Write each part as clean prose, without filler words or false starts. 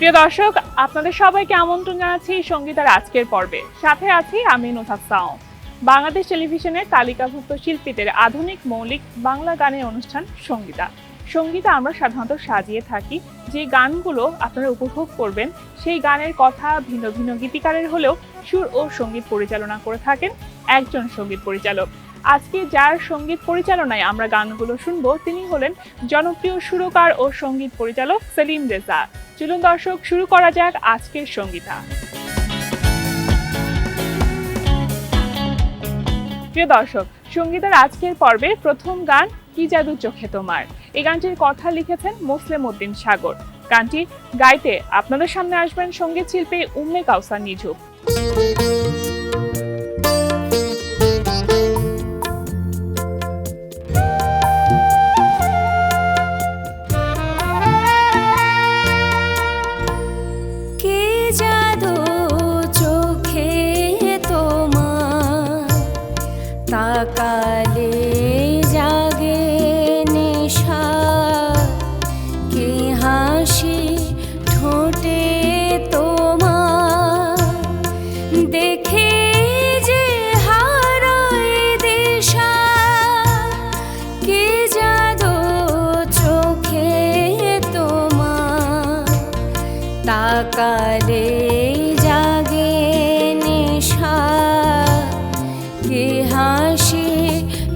প্রিয় দর্শক, আপনাদের সবাইকে আমন্ত্রণ জানাচ্ছি সঙ্গীতার আজকের পর্বে। সাথে আছি আমি নুসরাত সাও। বাংলাদেশ টেলিভিশনের তালিকাভুক্ত শিল্পীদের আধুনিক মৌলিক বাংলা গানের অনুষ্ঠান সঙ্গীতা। সঙ্গীতা আমরা সাধারণত সাজিয়ে থাকি যে গানগুলো আপনারা উপভোগ করবেন, সেই গানের কথা ভিন্ন ভিন্ন গীতিকারের হলেও সুর ও সঙ্গীত পরিচালনা করে থাকেন একজন সঙ্গীত পরিচালক। আজকে যার সঙ্গীত পরিচালনায় আমরা গানগুলো শুনবো তিনি হলেন জনপ্রিয় সুরকার ও সঙ্গীত পরিচালক সেলিম রেজা। চলুন দর্শক, শুরু করা যাক আজকের সঙ্গীতা। প্রিয় দর্শক, সঙ্গীতার আজকের পর্বে প্রথম গান কি জাদু চোখে তোমার। এই গানটির কথা লিখেছেন মোসলেম উদ্দিন সাগর। গানটি গাইতে আপনাদের সামনে আসবেন সঙ্গীত শিল্পী উম্মে কাউসার নিঝুম। কালে জাগে নেশা, কে হাসি ঠোঁটে তোমার, দেখে যে হারায় দিশা, কে জাদু চোখে তোমার, তাকালে জাগে নেশা, কে হাসি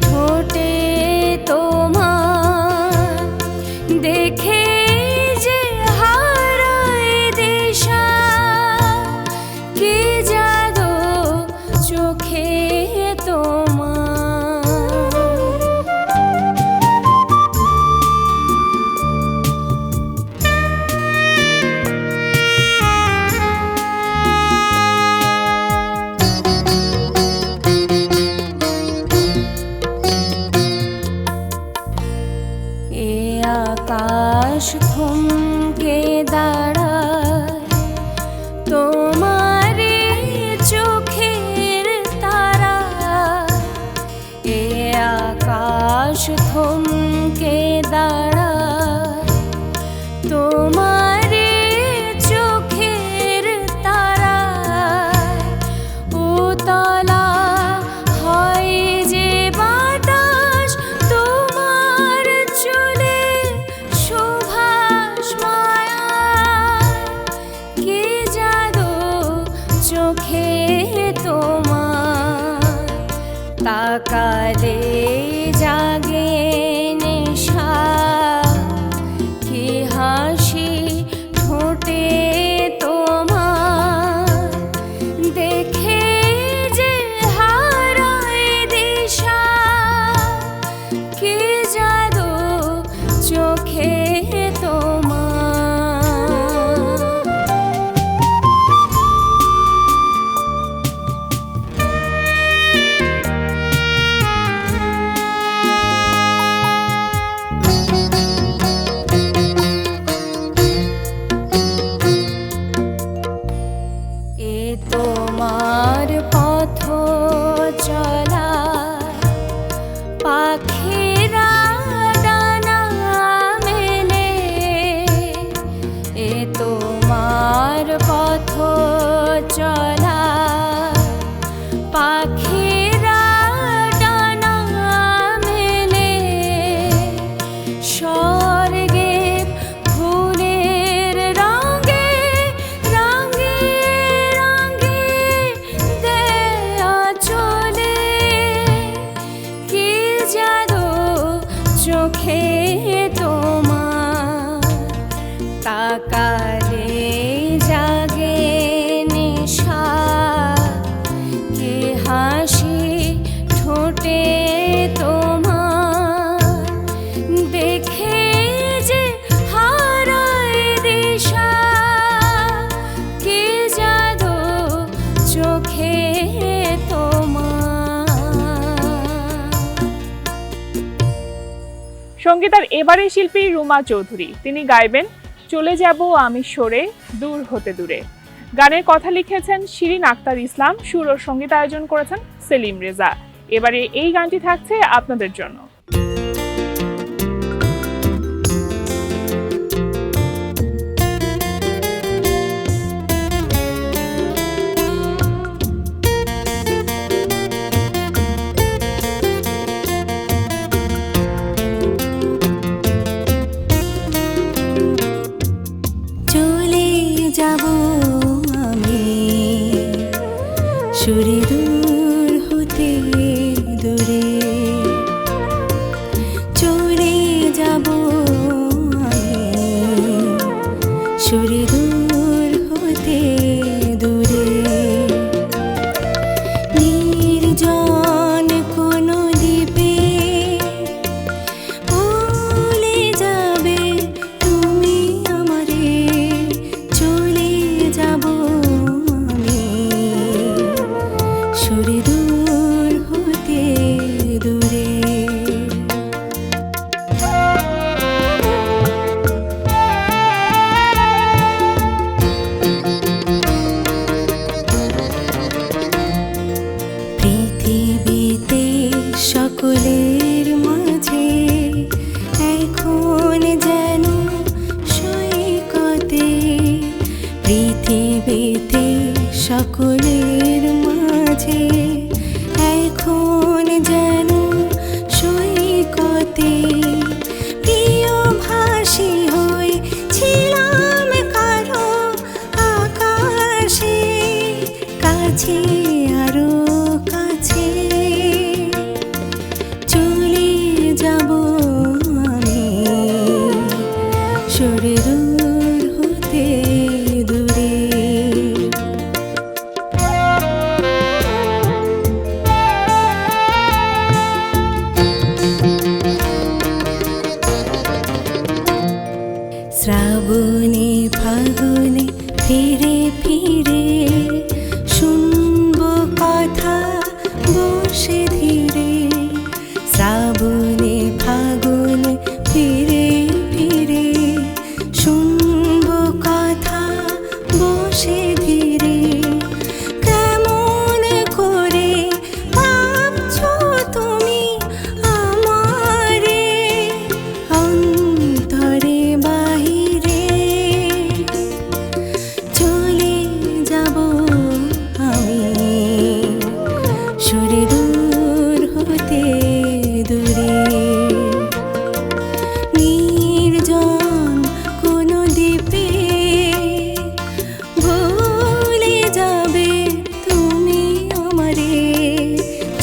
ঠোঁটে তোমার, দেখে যে হারায় দিশা, কে জাদু চোখে তোমার। আকাশ থমকে দাঁড়ায় তোমার চোখের তারা, এ আকাশ থমকে দাঁড়ায় তোমার চোখের তারা, উতলা হয় যে বাতাস তোমার চুলে সুভাষ মায়া, কে জাদু চোখে তোমার, তাকালে জাগে নেশা, কে হাসি ঠোঁটে তোমার, দেখে যে হারায় দিশা, কে জাদু চোখে তোমার। এ তোমার পথ চলা, পাখিরা ডানা মেলে, এ তোমার পথ চলা, পাখিরা ডানা মেলে, স্বর্গের ফুলের রঙে রঙে রঙে দেয়া চলে, কে জাদু চোখে তোমার, তাকালে জাগে নেশা, কে হাসি ঠোঁটে তোমার, দেখে যে হারায় দিশা, কে জাদু চোখে তোমার। সঙ্গীতার এবারের শিল্পী রুমা চৌধুরী। তিনি গাইবেন চলে যাব আমি সরে দূর হতে দূরে। গানের কথা লিখেছেন শিরিন আক্তার ইসলাম, সুর ও সঙ্গীত আয়োজন করেছেন সেলিম রেজা। এবারে এই গানটি থাকছে আপনাদের জন্য। বসে ধীরে শ্রাবণে ফাগুনে ফিরে ফিরে শুনবো কথা বসে ধীরে কেমন করে ভাবছো তুমি আমারে অন্তরে বাহিরে চলে যাব আমি সরে দূর হতে দূরে নির্জন কোনো দ্বীপে ভুলে যাবে তুমি আমারে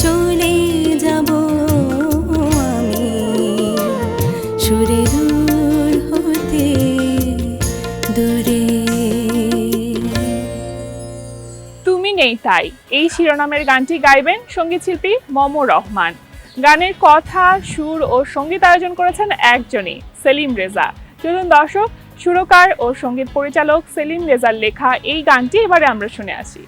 চলে যাব আমি সরে দূর হতে দূরে। তুমি নেই তাই এই শিরোনামের গানটি গাইবেন সঙ্গীত শিল্পী মম রহমান। গানের কথা, সুর ও সঙ্গীত আয়োজন করেছেন একজনই, সেলিম রেজা। চলুন দর্শক, সুরকার ও সঙ্গীত পরিচালক সেলিম রেজার লেখা এই গানটি এবারে আমরা শুনে আসি।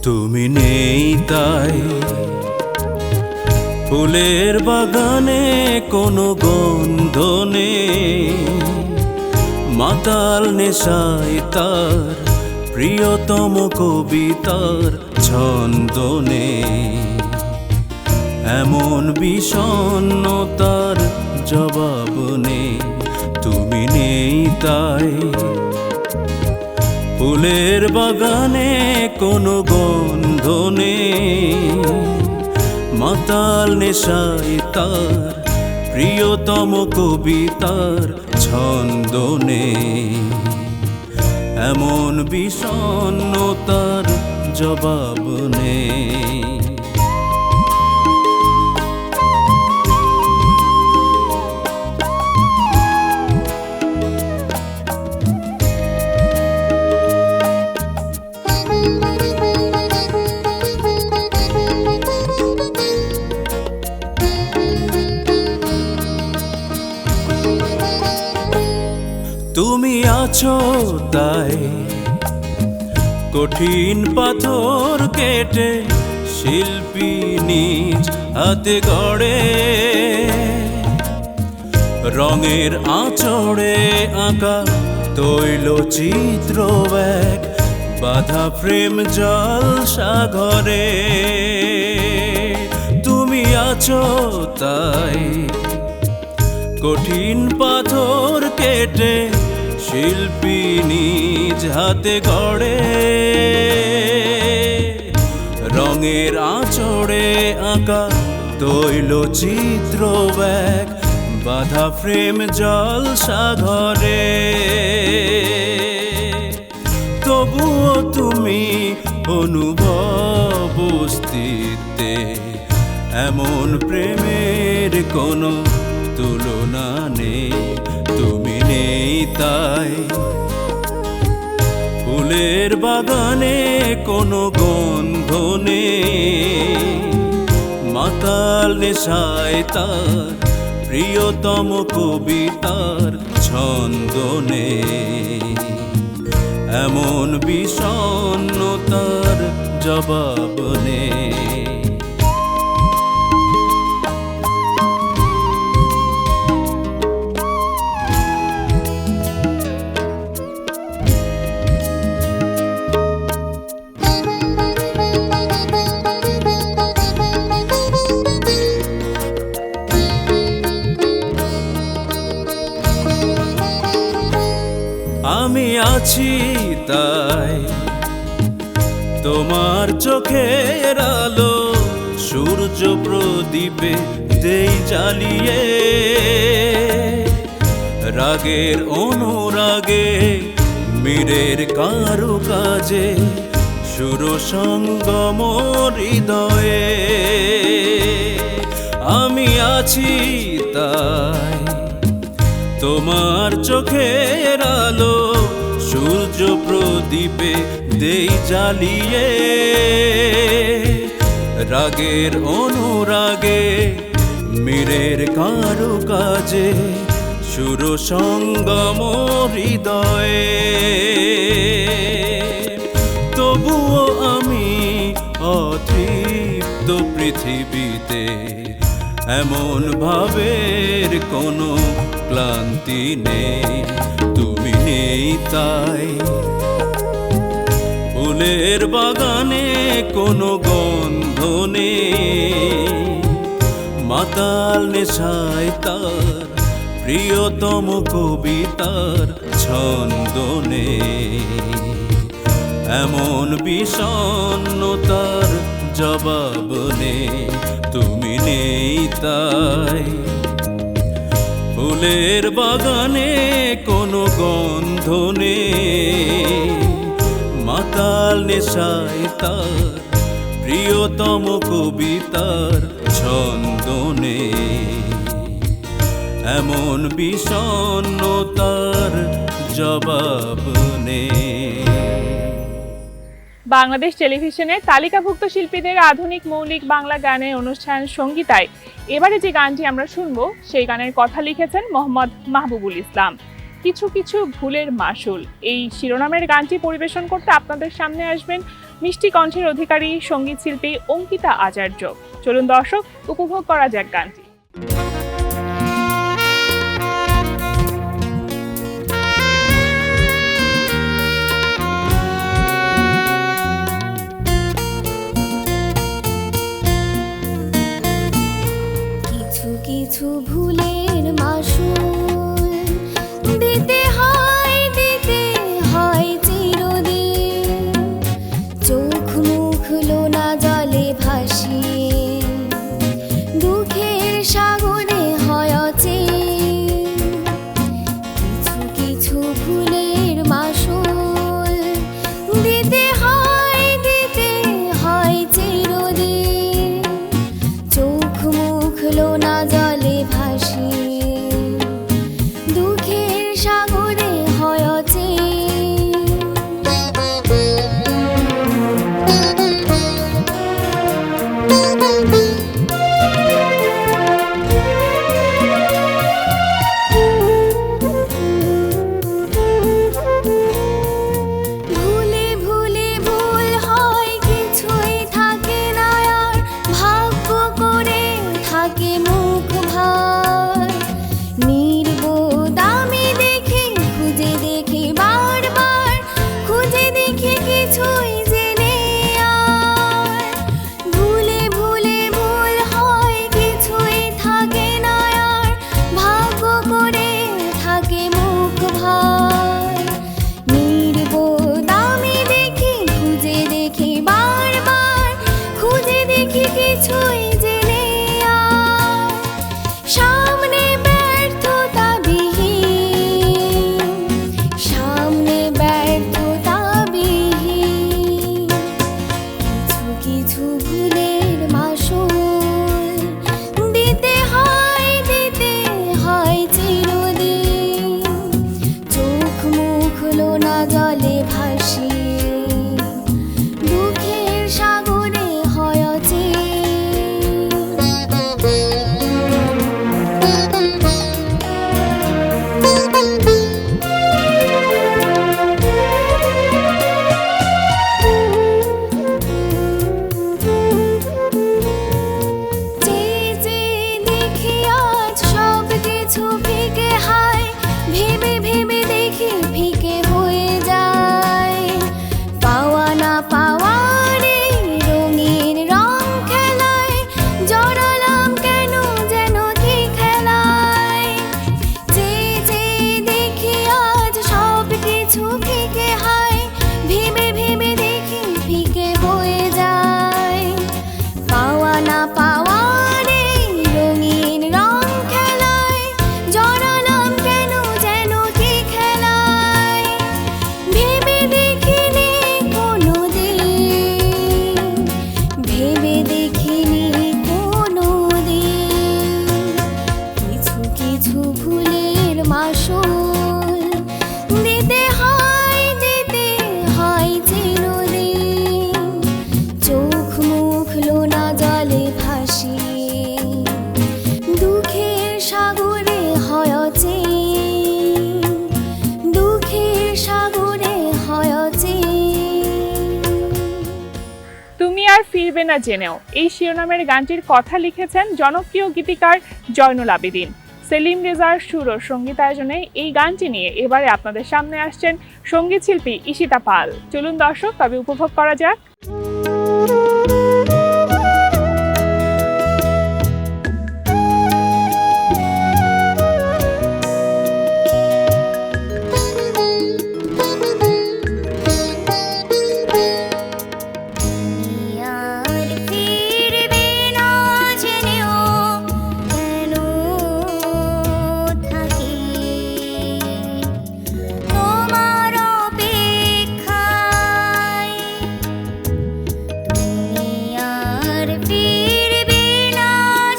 তুমি নেই তাই ফুলের বাগানে কোনো গন্ধ নেই, মাতাল নেশায় তার প্রিয়তম কবিতার ছন্দ নেই, এমন বিষণ্ণতার জবাব নেই। তুমি নেই তাই ফুলের বাগানে কোনো গন্ধ নেই, মাতাল নেশায় তার প্রিয়তম কবিতার ছন্দ নেই, এমন বিষণ্ণতার জবাব নেই। তুমি আছো তাই কঠিন পাথর কেটে শিল্পী নিজ হাতে গড়ে, রঙের আঁচড়ে আঁকা তৈল চিত্র এক বাধা প্রেম জল সাগরে। তুমি আছো তাই কঠিন পাথর কেটে শিল্পী নিজ হাতে গড়ে, রঙের আঁচড়ে আঁকা তৈল চিত্র এক বাধা প্রেম জল সাগরে। তবুও তুমি অনুভব অস্তিত্বে, এমন প্রেমের কোনো তুলনা নেই। তুমি নেই তাই ফুলের বাগানে কোনো গন্ধ নেই, মাতাল নেশায় তার প্রিয়তম কবিতার ছন্দ নেই, এমন বিষণ্ণতার জবাব নেই। আমি আছি তাই তোমার চোখের আলো সূর্য প্রদীপে দেই জ্বালিয়ে, রাগের অনুরাগে মীরের কারুকাজে সুর সঙ্গম হৃদয়ে। আমি আছি তাই তোমার চোখের আলো সূর্য প্রদীপে দেই জ্বালিয়ে, রাগের অনুরাগে মীরের কারুকাজে সুর সঙ্গম হৃদয়ে। তবুও আমি অতৃপ্ত পৃথিবীতে, এমন ভাবের কোনো ক্লান্তি নেই, তুমি নেই তাই। ফুলের বাগানে কোনো গন্ধ নেই, মাতাল নেশায় তার প্রিয়তম কবিতার ছন্দ নেই। এমন বিষণ্ণতার জবাব নেই, তুমি নেই তাই। ফুলের বাগানে কোনো গন্ধ নেই, মাতাল নেশায় তার প্রিয়তম কবিতার ছন্দ নেই। এমন বিষণ্ণতার জবাব নেই। বাংলাদেশ টেলিভিশনের তালিকাভুক্ত শিল্পীদের আধুনিক মৌলিক বাংলা গানের অনুষ্ঠান সঙ্গীতায় এবারে যে গানটি আমরা শুনবো, সেই গানের কথা লিখেছেন মোহাম্মদ মাহবুবুল ইসলাম। কিছু কিছু ভুলের মাসুল, এই শিরোনামের গানটি পরিবেশন করতে আপনাদের সামনে আসবেন মিষ্টি কণ্ঠের অধিকারী সঙ্গীত শিল্পী অঙ্কিতা আচার্য। চলুন দর্শক, উপভোগ করা যাক গানটি। কিছু ভুলের মাসুল দিতে হয় চিরদিন, চোখ মুখ লোনা জলে ভাসিয়ে দুঃখের সাগরে হয় অচেন। কিছু ভুলের মাসুল দিতে হয় চিরদিন, চোখ মুখ লোনা জলে ভাসিয়ে দুঃখের সাগরে হয় অচেন। ভুলে ভুলে ভুল হয়, কিছুই থাকে না আর, ভাগ্য করে থাকে মুখ ভার। নির্বোধ আমি দেখি, খুঁজে দেখি বারবার, খুঁজে দেখি কিছুই জেনে আর। ভুলে ভুলে ভুল হয়, কিছুই থাকে না আর, ভাগ্য করে থাকে মুখ ভার। নির্বোধ আমি দেখি, খুঁজে দেখি বারবার, খুঁজে দেখি কিছুই জেনে আর। সামনে ব্যর্থতা বিহীন, সামনে ব্যর্থতা বিহীন, কিছু ভুলের মাসুল দিতে হয় চিরদিন, চোখ মুখ লোনা জলে ভাসিয়ে দুঃখের সাগরে হয় দেখি আজ সব কিছু ফিকে, হায় ভেবে ভেবে দেখি ফিকে হয়ে যায়। আর ফিরবে না জেনেও, এই শিরোনামের গানটির কথা লিখেছেন জনপ্রিয় গীতিকার জয়নুল আবেদিন। সেলিম রেজার সুর ও সঙ্গীতায়োজনে এই গানটি নিয়ে এবারে আপনাদের সামনে আসছেন সঙ্গীত শিল্পী ঈশিতা পাল। চলুন দর্শক, তবে উপভোগ করা যাক। আর ফিরবে না জেনেও কেন থাকি তোমার অপেক্ষায়। তুমি আর ফিরবে না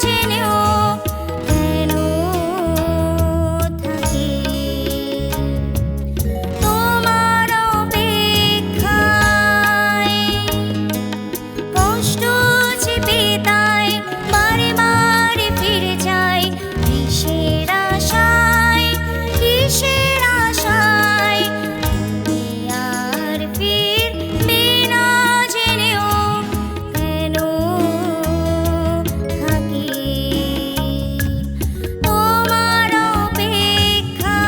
জেনেও কেন থাকি তোমার অপেক্ষায়। কষ্ট চেপে তাই বারে বারে ফিরে যাই, কিসের আশায়, কিসের আশায়। তুমি আর ফিরবে না জেনেও কেন থাকি তোমার অপেক্ষায়।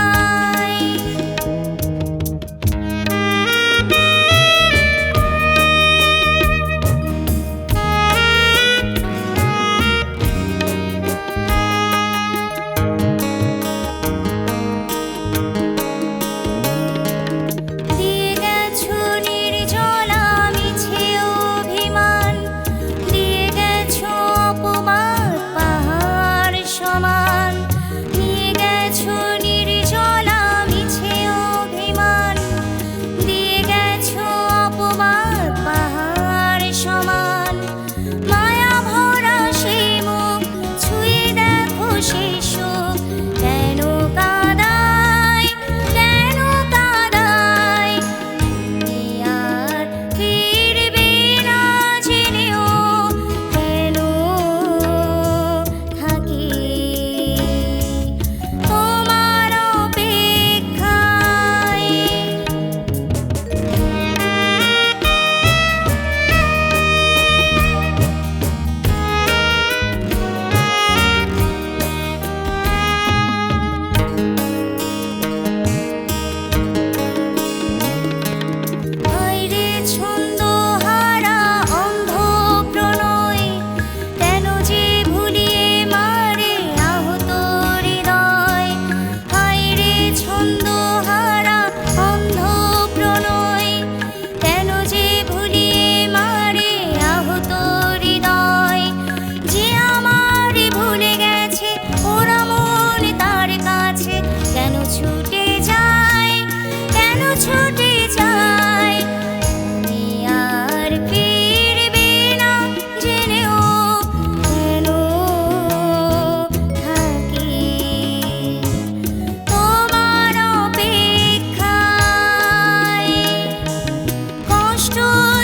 দিয়ে গেছো নির্জলা মিছে অভিমান, দিয়ে গেছো অপমান পাহাড় সমান। নিয়ে গেছো নির্জলা মিছে অভিমান, দিয়ে গেছো অপমান পাহাড় সমান। মায়া ভরা সেই মুখ ছুঁয়ে দেখো সেই সুখ, কেন কাঁদায়, কেন কাঁদায়। তুমি আর ফিরবে না জেনেও কেন থাকি তোমার অপেক্ষায়। হায়রে ছন্দহারা অন্ধ প্রণয়, কেন যে ভুলিয়ে মারে আহত হৃদয়। হায়রে ছন্দহারা অন্ধ প্রণয়, কেন যে ভুলিয়ে মারে আহত হৃদয়। যে আমারে ভুলে গেছে ওরা মন তার কাছে, কেন ছুটে যায়, কেন ছুটে যায়। তুমি আর ফিরবে না জেনেও কেন থাকি তোমার অপেক্ষায়। কষ্ট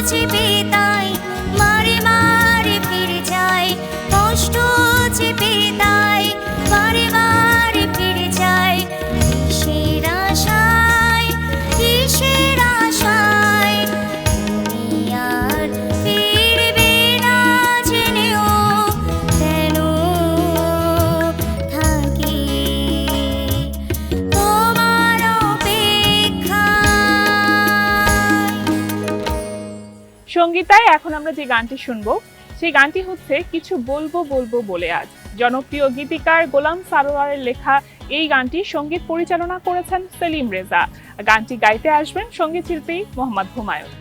চেপে তাই বারে বারে ফিরে যাই, কষ্ট চেপে তাই বারে বারে ফিরে যাই। কিসের আশায়, কিসের আশায়। তুমি আর ফিরবে না জেনেও কেন থাকি তোমার অপেক্ষায়। সঙ্গীতায় এখন আমরা যে গানটি শুনবো, সেই গানটি হচ্ছে কিছু বলবো বলবো বলে আজ। জনপ্রিয় গীতিকার গোলাম সারোয়ারের লেখা এই গানটি সঙ্গীত পরিচালনা করেছেন সেলিম রেজা। গানটি গাইতে আসবেন সঙ্গীত শিল্পী মোহাম্মদ হুমায়ুন।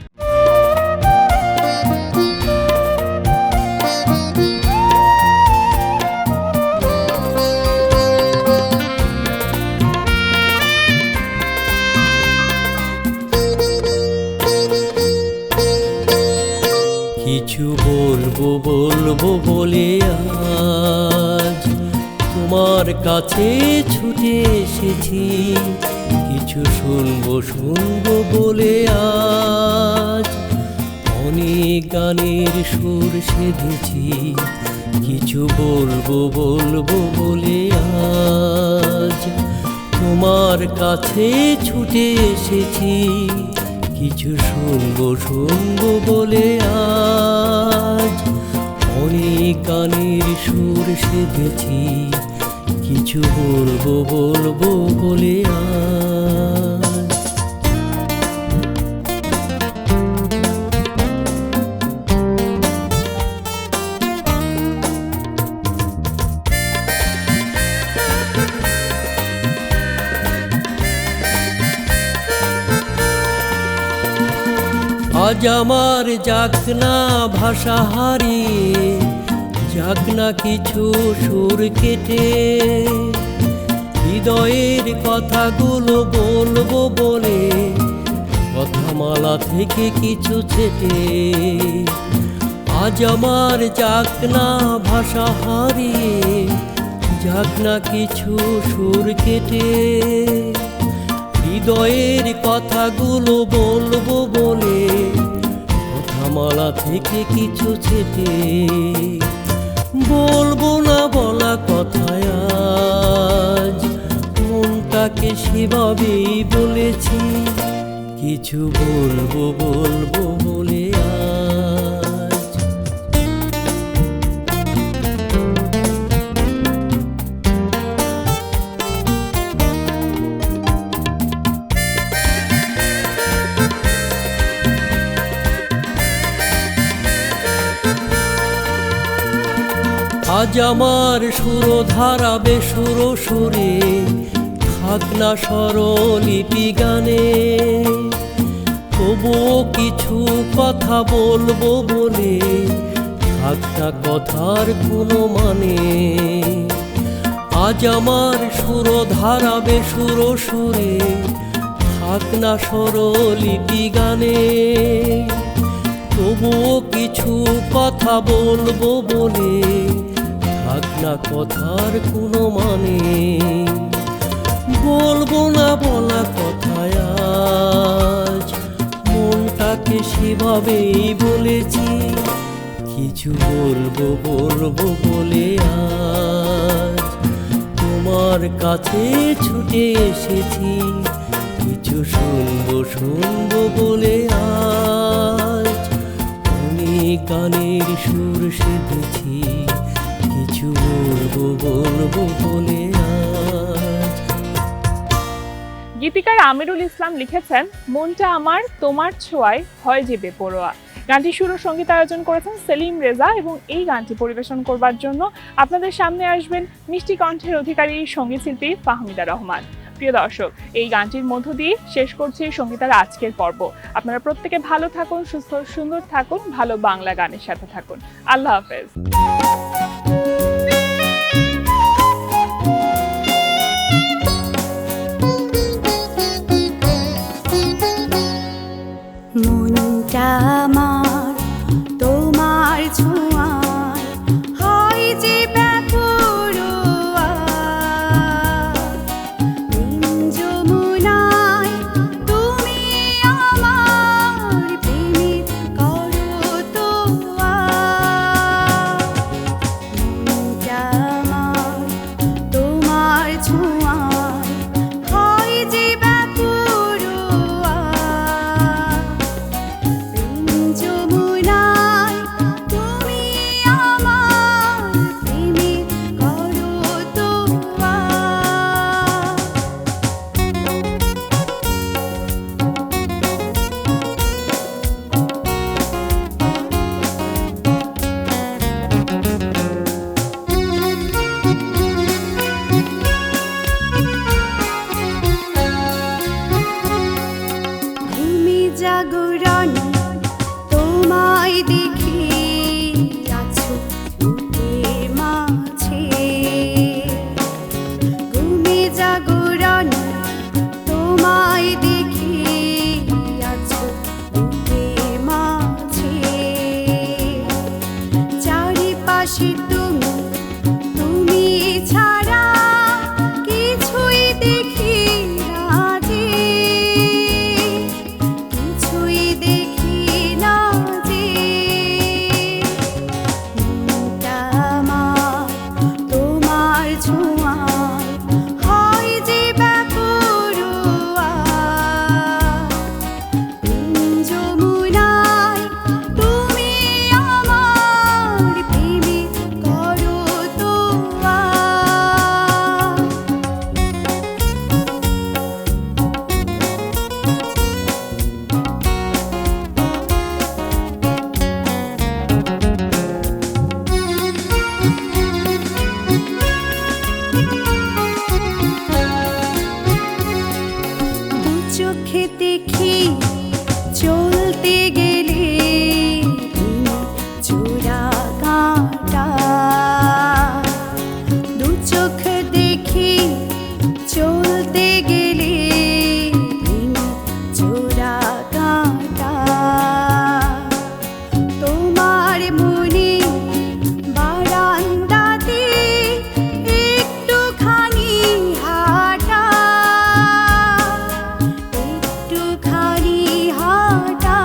কিছু বলবো বলবো বলে আজ তোমার কাছে ছুটে এসেছি। কিছু শুনবো শুনবো বলে আজ অনেক গানের সুর সেধেছি। কিছু বলবো বলবো বলে আজ তোমার কাছে ছুটে এসেছি। কিছু শুনবো শুনবো বলে আজ অনেক গানের সুর সেধেছি, কিছু বলবো বলবো বলে আজ। আজ আমার যাক না ভাষা হারিয়ে, যাক না কিছু সুর কেটে, হৃদয়ের কথাগুলো বলবো বলে কথামালা থেকে কিছু ছেটে। আজ আমার যাক না ভাষা হারিয়ে, যাক না কিছু সুর কেটে, হৃদয়ের কথাগুলো বলবো বলে কথামালা থেকে কিছু ছেটে। বলবো না বলা কথায় আজ মনটাকে সেভাবেই বলেছি, কিছু বলবো বলবো বলে আজ। আজ আমার সুরধারা বেসুর সুরে, থাক না স্বরলিপি গানে, তবুও কিছু কথা বলবো বলে থাক না কথার কোনো মানে। আজ আমার সুরধারা বেসুর সুরে, থাক না স্বরলিপি গানে, তবুও কিছু কথা বলবো বলে থাক না কথার কোনো মানে। বলবো না বলা কথায় আজ মনটাকে সেভাবেই বলেছি, কিছু বলবো বলবো বলে আজ তোমার কাছে ছুটে এসেছি, কিছু শুনবো শুনবো বলে আজ অনেক গানের সুর সেধেছি, কিছু বলবো বলবো বলে আজ। গীতিকার আমিরুল ইসলাম লিখেছেন, মনটা আমার তোমার ছোঁয়ায় হয় যে বেপরোয়া। গানটি সুর ও সঙ্গীত আয়োজন করেছেন সেলিম রেজা এবং এই গানটি পরিবেশন করবার জন্য আপনাদের সামনে আসবেন মিষ্টি কণ্ঠের অধিকারী সঙ্গীত শিল্পী ফাহমিদা রহমান। প্রিয় দর্শক, এই গানটির মধ্য দিয়ে শেষ করছি সঙ্গীতার আজকের পর্ব। আপনারা প্রত্যেকে ভালো থাকুন, সুস্থ সুন্দর থাকুন, ভালো বাংলা গানের সাথে থাকুন। আল্লাহ হাফেজ। মনটা আমার তোমার ছোঁয়ায় হয় যে বেপরোয়া, প্রেম যমুনায় তুমি আমার প্রেমের করো তোয়া। মনটা আমার তোমার ছোঁয়ায় হয় যে বেপরোয়া, যমুনায় তুমি আমার প্রেমের করো তোয়া। তুমি জাগরণে তোমায় দেখি আছো বুকের মাঝে, ঘুমে জাগরণে তোমায় দেখি আছো বুকের মাঝে, চারিপাশে তুমি তুমি ছাড়া কিছুই দেখি না যে, কিছুই দেখি দেখি চলতে গেলে তুমি চূড়া কাঁটা, দু চোখ দেখি চলতে গেলে তুমি চূড়া কাঁটা। তোমার মনে বারান্দাতে একটুখানি হাঁটা, একটুখানি হাঁটা,